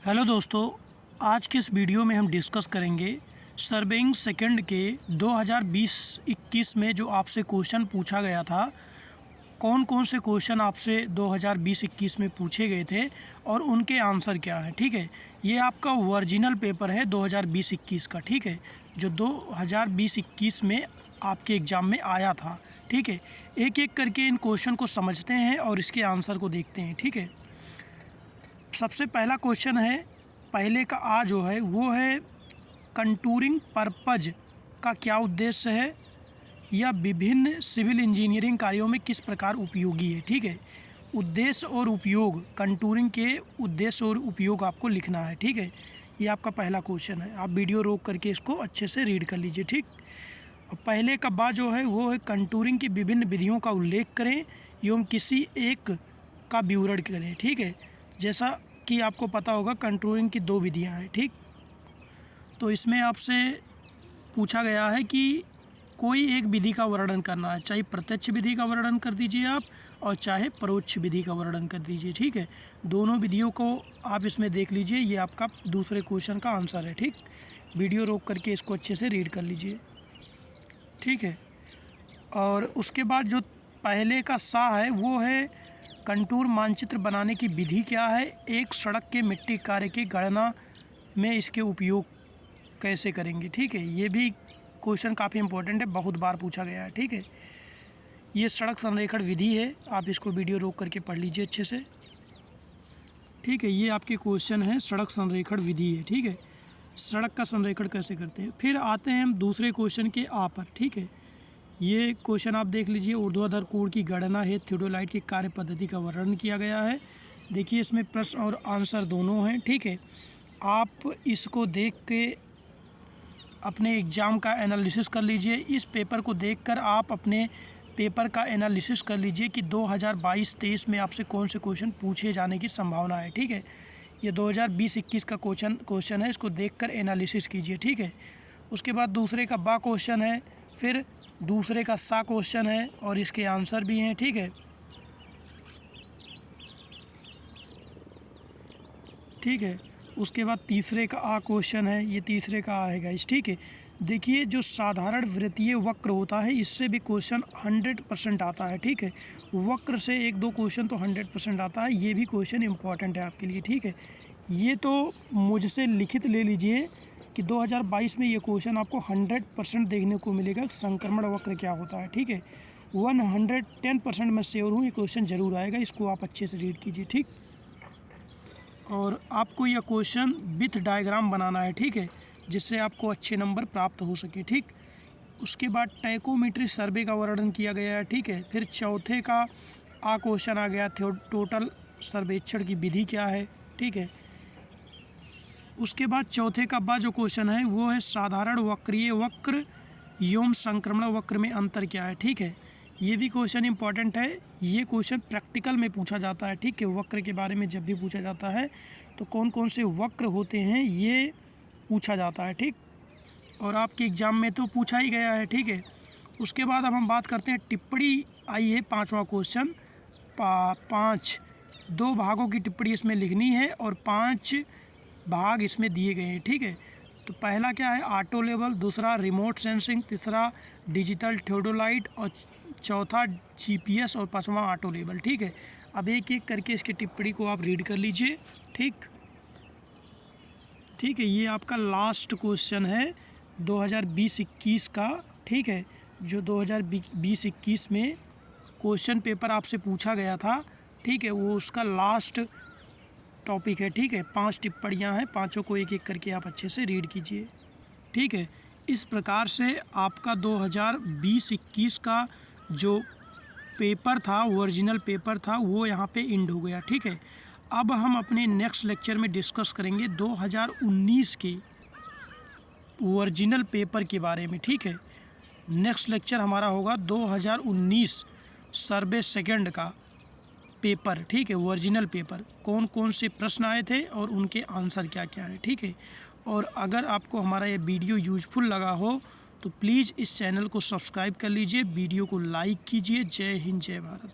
Hello दोस्तों, आज के इस वीडियो में हम डिस्कस करेंगे सर्वेइंग सेकंड के 2020-21 में जो आपसे क्वेश्चन पूछा गया था। कौन कौन से क्वेश्चन आपसे 2020-21 में पूछे गए थे और उनके आंसर क्या हैं। ठीक है, ये आपका ओरिजिनल पेपर है 2020-21 का। ठीक है, जो 2020-21 में आपके एग्ज़ाम में आया था। ठीक है, एक एक करके इन क्वेश्चन को समझते हैं और इसके आंसर को देखते हैं। ठीक है, सबसे पहला क्वेश्चन है, पहले का आ जो है वो है कंटूरिंग पर्पज का क्या उद्देश्य है या विभिन्न सिविल इंजीनियरिंग कार्यों में किस प्रकार उपयोगी है। ठीक है, उद्देश्य और उपयोग, कंटूरिंग के उद्देश्य और उपयोग आपको लिखना है। ठीक है, ये आपका पहला क्वेश्चन है। आप वीडियो रोक करके इसको अच्छे से रीड कर लीजिए। ठीक, और पहले का बा जो है वो है कंटूरिंग की विभिन्न विधियों का उल्लेख करें एवं किसी एक का विवरण करें। ठीक है, जैसा कि आपको पता होगा कंटूरिंग की दो विधियां हैं। ठीक, तो इसमें आपसे पूछा गया है कि कोई एक विधि का वर्णन करना है, चाहे प्रत्यक्ष विधि का वर्णन कर दीजिए आप और चाहे परोक्ष विधि का वर्णन कर दीजिए। ठीक है, दोनों विधियों को आप इसमें देख लीजिए। ये आपका दूसरे क्वेश्चन का आंसर है। ठीक, वीडियो रोक करके इसको अच्छे से रीड कर लीजिए। ठीक है, और उसके बाद जो पहले का सा है वो है कंटूर मानचित्र बनाने की विधि क्या है, एक सड़क के मिट्टी कार्य की गणना में इसके उपयोग कैसे करेंगे। ठीक है, ये भी क्वेश्चन काफ़ी इंपॉर्टेंट है, बहुत बार पूछा गया है। ठीक है, ये सड़क संरेखण विधि है, आप इसको वीडियो रोक करके पढ़ लीजिए अच्छे से। ठीक है, ये आपके क्वेश्चन है, सड़क संरेखण विधि है। ठीक है, सड़क का संरेखण कैसे करते हैं। फिर आते हैं हम दूसरे क्वेश्चन के आ पर। ठीक है, ये क्वेश्चन आप देख लीजिए, ऊर्ध्वाधर कोण की गणना है थियोडोलाइट की कार्य पद्धति का वर्णन किया गया है। देखिए इसमें प्रश्न और आंसर दोनों हैं। ठीक है, आप इसको देख के अपने एग्ज़ाम का एनालिसिस कर लीजिए। इस पेपर को देखकर आप अपने पेपर का एनालिसिस कर लीजिए कि 2022-23 में आपसे कौन से क्वेश्चन पूछे जाने की संभावना है। ठीक है, ये 2020-21 का क्वेश्चन है, इसको देखकर एनालिसिस कीजिए। ठीक है, उसके बाद दूसरे का बा क्वेश्चन है, फिर दूसरे का सा क्वेश्चन है और इसके आंसर भी हैं। ठीक है, ठीक है, उसके बाद तीसरे का आ क्वेश्चन है, ये तीसरे का आ है गाइस। ठीक है, देखिए जो साधारण वृत्तीय वक्र होता है इससे भी क्वेश्चन 100% आता है। ठीक है, वक्र से एक दो क्वेश्चन तो 100% आता है, ये भी क्वेश्चन इंपॉर्टेंट है आपके लिए। ठीक है, ये तो मुझसे लिखित ले लीजिए कि 2022 में ये क्वेश्चन आपको 100% देखने को मिलेगा, संक्रमण वक्र क्या होता है। ठीक है, 110% मैं श्योर हूँ ये क्वेश्चन ज़रूर आएगा, इसको आप अच्छे से रीड कीजिए। ठीक, और आपको यह क्वेश्चन विथ डायग्राम बनाना है। ठीक है, जिससे आपको अच्छे नंबर प्राप्त हो सके। ठीक, उसके बाद टैकोमेट्री सर्वे का वर्णन किया गया है। ठीक है, फिर चौथे का आ क्वेश्चन आ गया, टोटल सर्वेक्षण की विधि क्या है। ठीक है, उसके बाद चौथे का बा जो क्वेश्चन है वो है साधारण वक्रीय वक्र एवं संक्रमण वक्र में अंतर क्या है। ठीक है, ये भी क्वेश्चन इंपॉर्टेंट है, ये क्वेश्चन प्रैक्टिकल में पूछा जाता है। ठीक है, वक्र के बारे में जब भी पूछा जाता है तो कौन कौन से वक्र होते हैं ये पूछा जाता है। ठीक, और आपके एग्ज़ाम में तो पूछा ही गया है। ठीक है, उसके बाद अब हम बात करते हैं टिप्पणी आई है, पाँचवा क्वेश्चन। 5 2 भागों की टिप्पणी इसमें लिखनी है और 5 भाग इसमें दिए गए हैं। ठीक है, तो पहला क्या है, ऑटो लेवल, दूसरा रिमोट सेंसिंग, तीसरा डिजिटल थियोडोलाइट और चौथा जीपीएस और पांचवा ऑटो लेवल। ठीक है, अब एक एक करके इसकी टिप्पणी को आप रीड कर लीजिए। ठीक, ठीक है, ये आपका लास्ट क्वेश्चन है 2020-21 का। ठीक है, जो 2020-21 में क्वेश्चन पेपर आपसे पूछा गया था। ठीक है, वो उसका लास्ट टॉपिक है। ठीक है, 5 टिप्पणियाँ हैं, पाँचों को एक एक करके आप अच्छे से रीड कीजिए। ठीक है, इस प्रकार से आपका 2020-21 का जो पेपर था, ओरिजिनल पेपर था, वो यहाँ पे एंड हो गया। ठीक है, अब हम अपने नेक्स्ट लेक्चर में डिस्कस करेंगे 2019 के ओरिजिनल पेपर के बारे में। ठीक है, नेक्स्ट लेक्चर हमारा होगा 2019 सर्वे सेकंड का पेपर। ठीक है, ओरिजिनल पेपर, कौन कौन से प्रश्न आए थे और उनके आंसर क्या क्या है। ठीक है, और अगर आपको हमारा ये वीडियो यूजफुल लगा हो तो प्लीज़ इस चैनल को सब्सक्राइब कर लीजिए, वीडियो को लाइक कीजिए। जय हिंद, जय भारत।